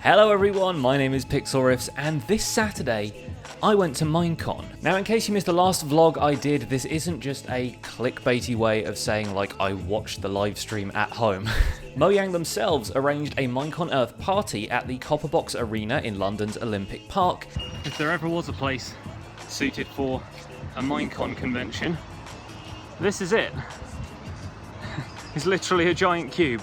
Hello everyone, my name is Pixlriffs, and this Saturday, I went to Minecon. Now, in case you missed the last vlog I did, this isn't just a clickbaity way of saying, like, I watched the live stream at home. Mojang themselves arranged a Minecon Earth Party at the Copperbox Arena in London's Olympic Park. If there ever was a place suited for a Minecon convention, this is it. It's literally a giant cube.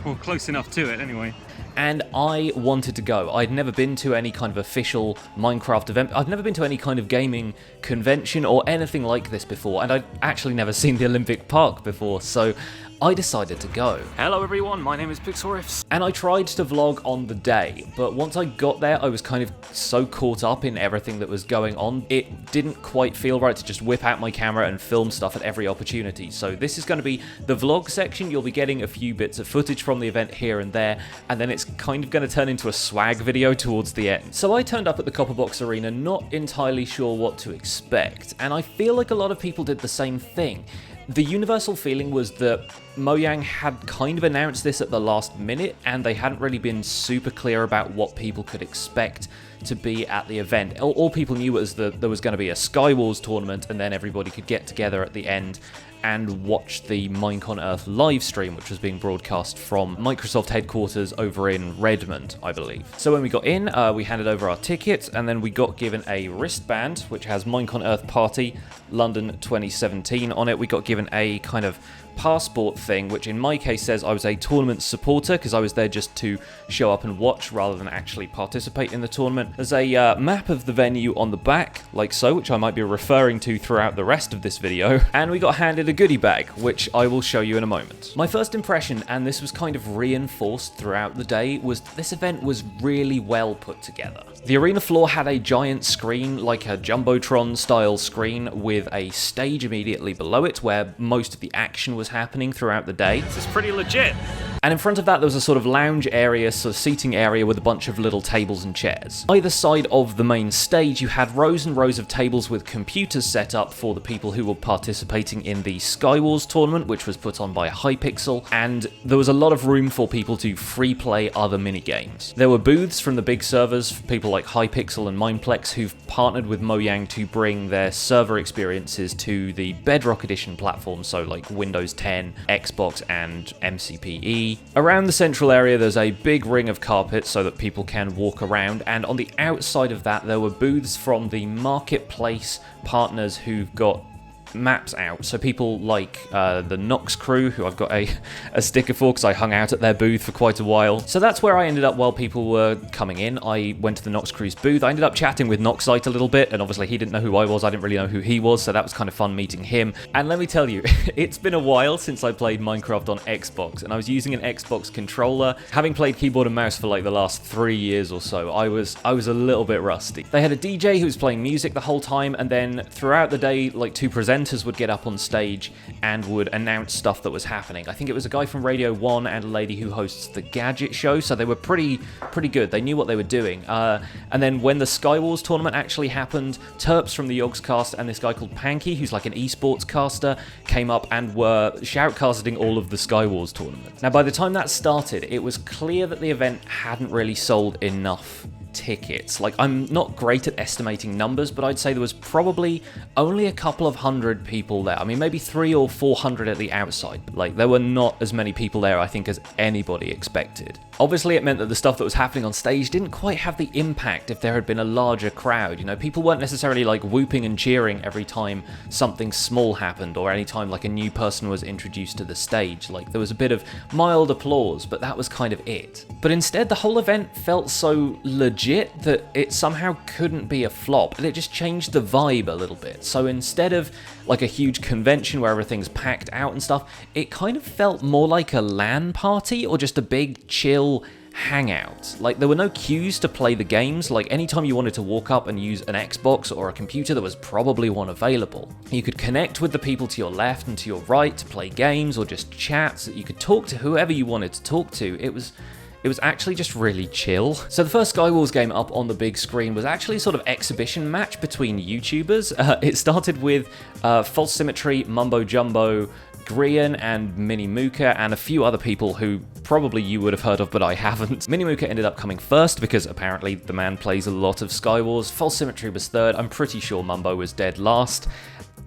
Well, close enough to it anyway. And I wanted to go. I'd never been to any kind of official Minecraft event. I've never been to any kind of gaming convention or anything like this before, and I'd actually never seen the Olympic Park before, so I decided to go. Hello everyone, my name is Pixlriffs. And I tried to vlog on the day, but once I got there, I was kind of so caught up in everything that was going on, it didn't quite feel right to just whip out my camera and film stuff at every opportunity. So this is going to be the vlog section. You'll be getting a few bits of footage from the event here and there, and then it's kind of going to turn into a swag video towards the end. So I turned up at the Copperbox Arena not entirely sure what to expect, and I feel like a lot of people did the same thing. The universal feeling was that Mojang had kind of announced this at the last minute, and they hadn't really been super clear about what people could expect to be at the event. All people knew was that there was going to be a Skywars tournament, and then everybody could get together at the end and watch the Minecon Earth live stream, which was being broadcast from Microsoft headquarters over in Redmond, I believe. So when we got in, we handed over our tickets, and then we got given a wristband, which has Minecon Earth Party London 2017 on it. We got given a kind of passport thing, which in my case says I was a tournament supporter, because I was there just to show up and watch rather than actually participate in the tournament. There's a map of the venue on the back, like so, which I might be referring to throughout the rest of this video, and we got handed a goodie bag, which I will show you in a moment. My first impression, and this was kind of reinforced throughout the day, was this event was really well put together. The arena floor had a giant screen, like a Jumbotron style screen, with a stage immediately below it where most of the action was happening throughout the day. This is pretty legit. And in front of that there was a sort of lounge area, sort of seating area with a bunch of little tables and chairs. Either side of the main stage you had rows and rows of tables with computers set up for the people who were participating in the Skywars tournament, which was put on by Hypixel, and there was a lot of room for people to free play other minigames. There were booths from the big servers, people like Hypixel and Mineplex, who've partnered with Mojang to bring their server experiences to the Bedrock Edition platform, so like Windows 10, Xbox and MCPE. Around the central area there's a big ring of carpet so that people can walk around, and on the outside of that there were booths from the marketplace partners who've got maps out. So people like the Nox crew, who I've got a sticker for because I hung out at their booth for quite a while. So that's where I ended up while people were coming in. I went to the Nox crew's booth. I ended up chatting with Noxite a little bit, and obviously he didn't know who I was. I didn't really know who he was, so that was kind of fun meeting him. And let me tell you, it's been a while since I played Minecraft on Xbox, and I was using an Xbox controller. Having played keyboard and mouse for like the last 3 years or so, I was a little bit rusty. They had a DJ who was playing music the whole time, and then throughout the day, like two presenters would get up on stage and would announce stuff that was happening. I think it was a guy from Radio 1 and a lady who hosts the Gadget Show, so they were pretty good. They knew what they were doing. And then when the Skywars tournament actually happened, Terps from the Yogscast and this guy called Panky, who's like an esports caster, came up and were shoutcasting all of the Skywars tournament. Now, by the time that started, it was clear that the event hadn't really sold enough tickets. Like, I'm not great at estimating numbers, but I'd say there was probably only a couple of hundred people there. I mean, maybe 300 or 400 at the outside. Like, there were not as many people there, I think, as anybody expected. Obviously, it meant that the stuff that was happening on stage didn't quite have the impact if there had been a larger crowd. You know, people weren't necessarily like whooping and cheering every time something small happened, or any time like a new person was introduced to the stage. Like, there was a bit of mild applause, but that was kind of it. But instead, the whole event felt so legit that it somehow couldn't be a flop, and it just changed the vibe a little bit. So instead of like a huge convention where everything's packed out and stuff, it kind of felt more like a LAN party or just a big chill hangout. Like, there were no queues to play the games. Like, anytime you wanted to walk up and use an Xbox or a computer, there was probably one available. You could connect with the people to your left and to your right to play games or just chat, so that you could talk to whoever you wanted to talk to. It was actually just really chill. So the first Skywars game up on the big screen was actually a sort of exhibition match between YouTubers. It started with FalseSymmetry, MumboJumbo, Grian and Mini Mooka and a few other people who probably you would have heard of, but I haven't. Minimuka ended up coming first because apparently the man plays a lot of Skywars. FalseSymmetry was third. I'm pretty sure Mumbo was dead last.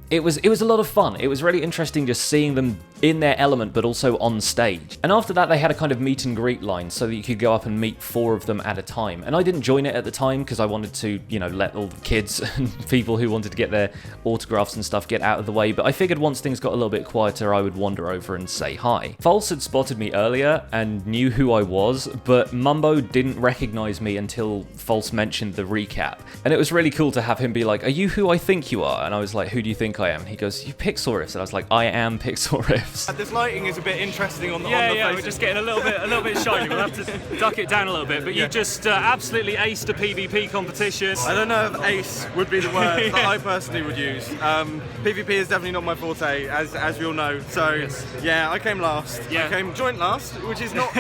It was a lot of fun. It was really interesting just seeing them in their element, but also on stage. And after that, they had a kind of meet and greet line so that you could go up and meet 4 of them at a time. And I didn't join it at the time because I wanted to, you know, let all the kids and people who wanted to get their autographs and stuff get out of the way. But I figured once things got a little bit quieter, I would wander over and say hi. False had spotted me earlier and knew who I was, but Mumbo didn't recognize me until False mentioned the recap. And it was really cool to have him be like, "Are you who I think you are?" And I was like, "Who do you think I am?" And he goes, "You Pixlriffs." And I was like, "I am Pixlriffs." This lighting is a bit interesting on the Yeah, faces. we're just getting a little bit shiny. We'll have to duck it down a little bit. But you just absolutely aced a PvP competition. I don't know if ace would be the word that I personally would use. PvP is definitely not my forte, as we all know. So yeah, I came last. Yeah. I came joint last, which is not.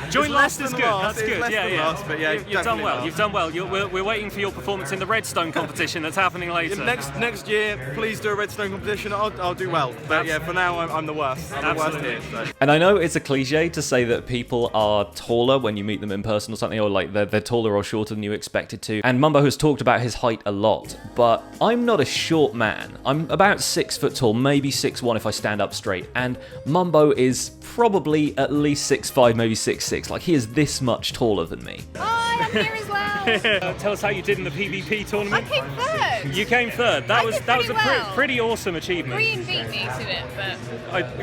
Joint last is good. That's good. Last, but yeah, you've done well. You've done well. We're waiting for your performance in the Redstone competition that's happening later. Next year, please do a Redstone competition. I'll do well. But yeah, for now, I'm the worst. I'm the worst here. So. And I know it's a cliche to say that people are taller when you meet them in person or something, or like they're taller or shorter than you expected to. And Mumbo has talked about his height a lot, but I'm not a short man. I'm about 6 foot tall, maybe 6'1" if I stand up straight. And Mumbo is probably at least 6'5", maybe 6'6". Like, he is this much taller than me. Hi, I'm here as well. Tell us how you did in the PvP tournament. I came third. You came third. That I was did a pretty well. pretty awesome achievement. Grian beat me to it, but...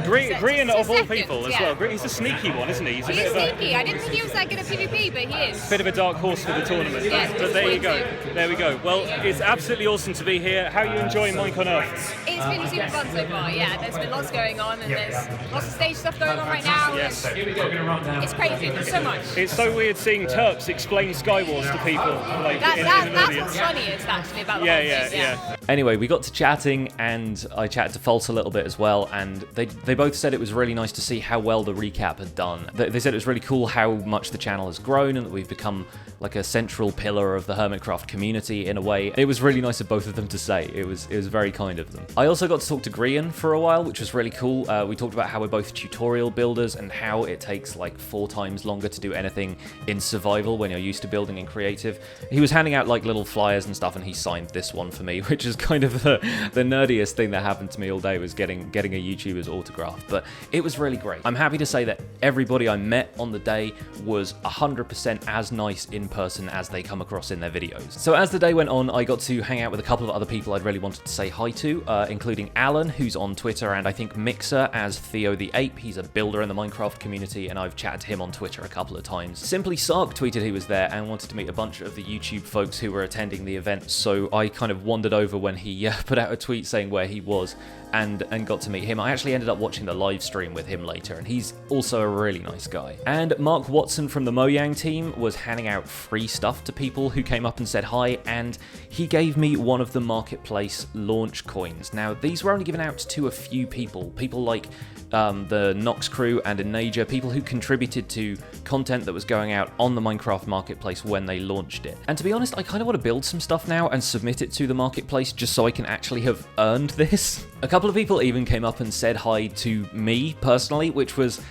Grian of all second, people as yeah. well. He's a sneaky one, isn't he? He's sneaky. I didn't think he was that good at PvP, but he is. Bit of a dark horse for the tournament. Yeah, but there you go. There we go. Well, it's absolutely awesome to be here. How are you enjoying Minecon Earth? It's been super fun so far, yeah. There's been lots going on, and there's lots of stage stuff going on right now. Yes. It's crazy. There's so much. It's so weird seeing Terps explain Skywars to people. Like, in an That's audience. what's funniest, actually, about the whole thing. Yeah. Anyway, we got to chatting, and I chatted to False a little bit as well, and they both said it was really nice to see how well the recap had done. They said it was really cool how much the channel has grown and that we've become like a central pillar of the Hermitcraft community in a way. It was really nice of both of them to say. It was very kind of them. I also got to talk to Grian for a while, which was really cool. We talked about how we're both tutorial builders and how it takes like 4 times longer to do anything in survival when you're used to building in creative. He was handing out like little flyers and stuff, and he signed this one for me, which is kind of the nerdiest thing that happened to me all day, was getting a YouTuber's autograph. But it was really great. I'm happy to say that everybody I met on the day was 100% as nice in person as they come across in their videos. So as the day went on, I got to hang out with a couple of other people I'd really wanted to say hi to, including Alan, who's on Twitter, and I think Mixer as Theo the Ape. He's a builder in the Minecraft community, and I've chatted to him on Twitter a couple of times. SimplySarc tweeted he was there and wanted to meet a bunch of the YouTube folks who were attending the event, so I kind of wandered over when he put out a tweet saying where he was, and got to meet him. I actually ended up watching the live stream with him later, and he's also a really nice guy. And Mark Watson from the Mojang team was handing out free stuff to people who came up and said hi, and he gave me one of the marketplace launch coins. Now, these were only given out to a few people like the Nox crew and Enaja, people who contributed to content that was going out on the Minecraft marketplace when they launched it. And to be honest, I kind of want to build some stuff now and submit it to the marketplace just so I can actually have earned this. A couple of people even came up and said hi to me personally, which was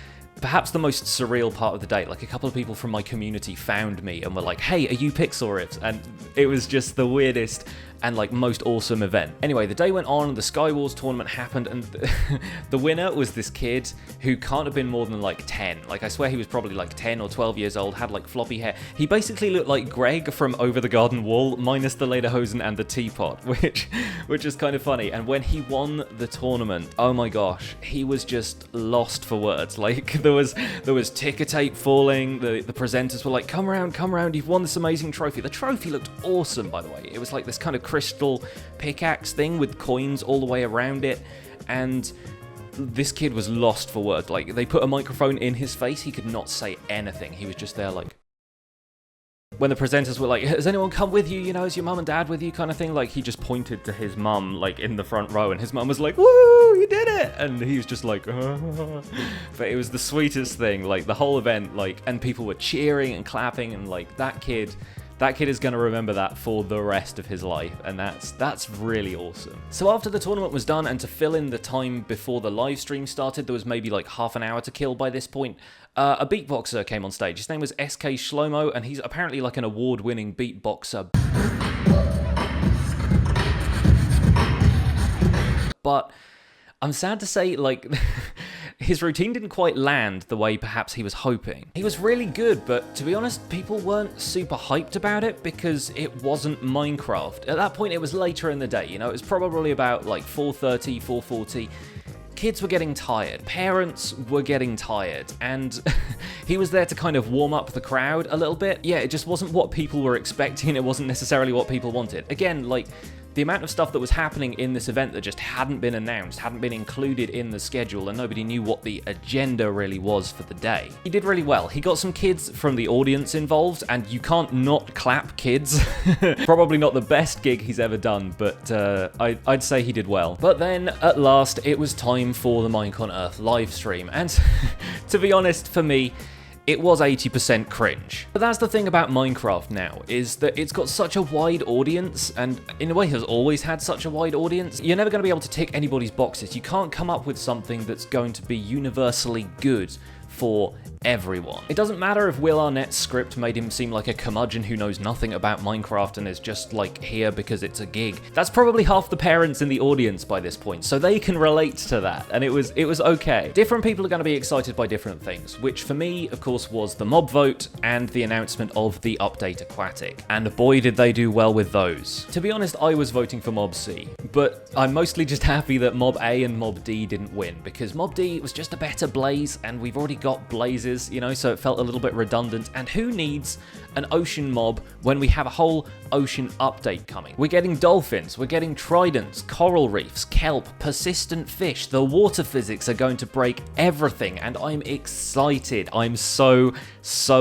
perhaps the most surreal part of the day. Like, a couple of people from my community found me and were like, "Hey, are you Pixlriffs?" And it was just the weirdest and like most awesome event. Anyway, the day went on, the Skywars tournament happened, and the winner was this kid who can't have been more than like 10. Like, I swear he was probably like 10 or 12 years old, had like floppy hair. He basically looked like Greg from Over the Garden Wall, minus the lederhosen and the teapot, which is kind of funny. And when he won the tournament, oh my gosh, he was just lost for words. Like, there was ticker tape falling, the presenters were like, come around, you've won this amazing trophy. The trophy looked awesome, by the way. It was like this kind of crystal pickaxe thing with coins all the way around it, and this kid was lost for words. Like, they put a microphone in his face, he could not say anything. He was just there like... When the presenters were like, "Has anyone come with you? You know, is your mum and dad with you?" kind of thing, like, he just pointed to his mum, like, in the front row, and his mum was like, "Woo, you did it!" And he was just like, But it was the sweetest thing, like, the whole event, like, and people were cheering and clapping, and, like, that kid that kid is going to remember that for the rest of his life, and that's really awesome. So after the tournament was done, and to fill in the time before the live stream started, there was maybe like half an hour to kill by this point, a beatboxer came on stage. His name was SK Shlomo, and he's apparently like an award-winning beatboxer. But I'm sad to say, like, his routine didn't quite land the way perhaps he was hoping. He was really good, but to be honest, people weren't super hyped about it because it wasn't Minecraft. At that point, it was later in the day, you know, it was probably about like 4:30, 4:40. Kids were getting tired, parents were getting tired, and he was there to kind of warm up the crowd a little bit. Yeah, it just wasn't what people were expecting, it wasn't necessarily what people wanted. Again, like, the amount of stuff that was happening in this event that just hadn't been announced, hadn't been included in the schedule, and nobody knew what the agenda really was for the day. He did really well. He got some kids from the audience involved, and you can't not clap kids. Probably not the best gig he's ever done, but I'd say he did well. But then, at last, it was time for the Minecon Earth live stream, and to be honest, for me, it was 80% cringe. But that's the thing about Minecraft now, is that it's got such a wide audience, and in a way has always had such a wide audience. You're never going to be able to tick anybody's boxes. You can't come up with something that's going to be universally good for everyone. It doesn't matter if Will Arnett's script made him seem like a curmudgeon who knows nothing about Minecraft and is just like here because it's a gig. That's probably half the parents in the audience by this point, so they can relate to that, and it was okay. Different people are going to be excited by different things, which for me, of course, was the mob vote and the announcement of the update Aquatic, and boy did they do well with those. To be honest, I was voting for Mob C, but I'm mostly just happy that Mob A and Mob D didn't win, because Mob D was just a better blaze, and we've already got blazes, you know, so it felt a little bit redundant, and who needs an ocean mob when we have a whole ocean update coming? We're getting dolphins, we're getting tridents, coral reefs, kelp, persistent fish. The water physics are going to break everything, and I'm excited. I'm so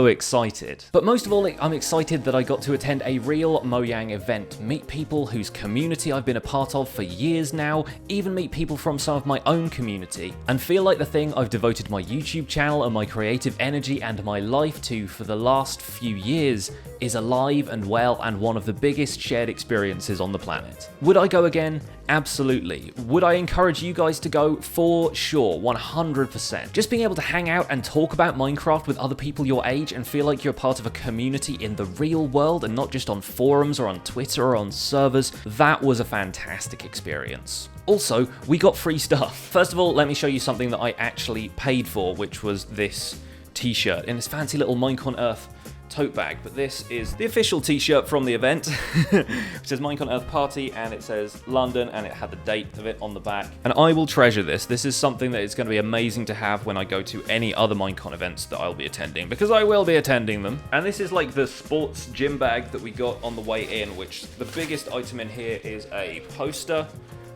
excited. But most of all, I'm excited that I got to attend a real Mojang event, meet people whose community I've been a part of for years now, even meet people from some of my own community, and feel like the thing I've devoted my YouTube channel and my creative energy and my life to for the last few years is alive and well and one of the biggest shared experiences on the planet. Would I go again? Absolutely. Would I encourage you guys to go? For sure, 100%. Just being able to hang out and talk about Minecraft with other people your age and feel like you're part of a community in the real world and not just on forums or on Twitter or on servers, that was a fantastic experience. Also, we got free stuff. First of all, let me show you something that I actually paid for, which was this t-shirt in this fancy little Minecon Earth tote bag. But this is the official t-shirt from the event. It says Minecon Earth Party, and it says London, and it had the date of it on the back. And I will treasure this. This is something that is going to be amazing to have when I go to any other Minecon events that I'll be attending, because I will be attending them. And this is like the sports gym bag that we got on the way in, which the biggest item in here is a poster,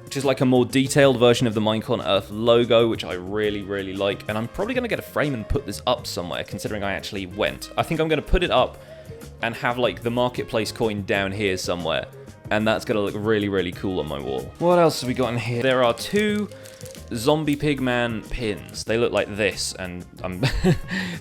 which is like a more detailed version of the Minecon Earth logo, which I really like. And I'm probably going to get a frame and put this up somewhere, considering I actually went. I think I'm going to put it up and have like the marketplace coin down here somewhere. And that's going to look really cool on my wall. What else have we got in here? There are two Zombie Pigman pins. They look like this, and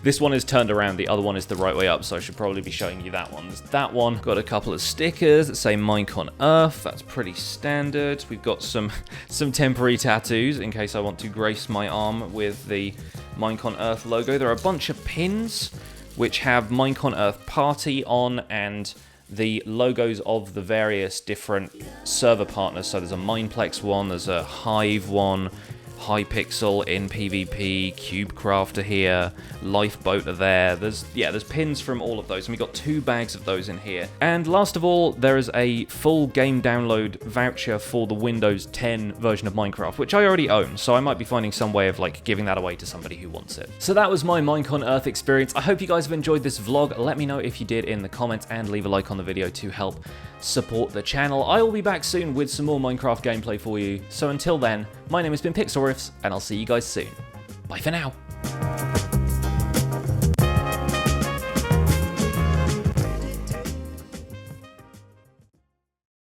this one is turned around, the other one is the right way up, so I should probably be showing you that one. There's that one. Got a couple of stickers that say Minecon Earth. That's pretty standard. We've got some temporary tattoos in case I want to grace my arm with the Minecon Earth logo. There are a bunch of pins which have Minecon Earth Party on and the logos of the various different server partners. So there's a Mineplex one, there's a Hive one, Hypixel in PvP, CubeCrafter here, Lifeboat are there. There's pins from all of those, and we got 2 bags of those in here. And last of all, there is a full game download voucher for the Windows 10 version of Minecraft, which I already own, so I might be finding some way of like giving that away to somebody who wants it. So that was my Minecon Earth experience. I hope you guys have enjoyed this vlog. Let me know if you did in the comments, and leave a like on the video to help support the channel. I will be back soon with some more Minecraft gameplay for you. So until then, my name has been Pixlriffs, and I'll see you guys soon. Bye for now.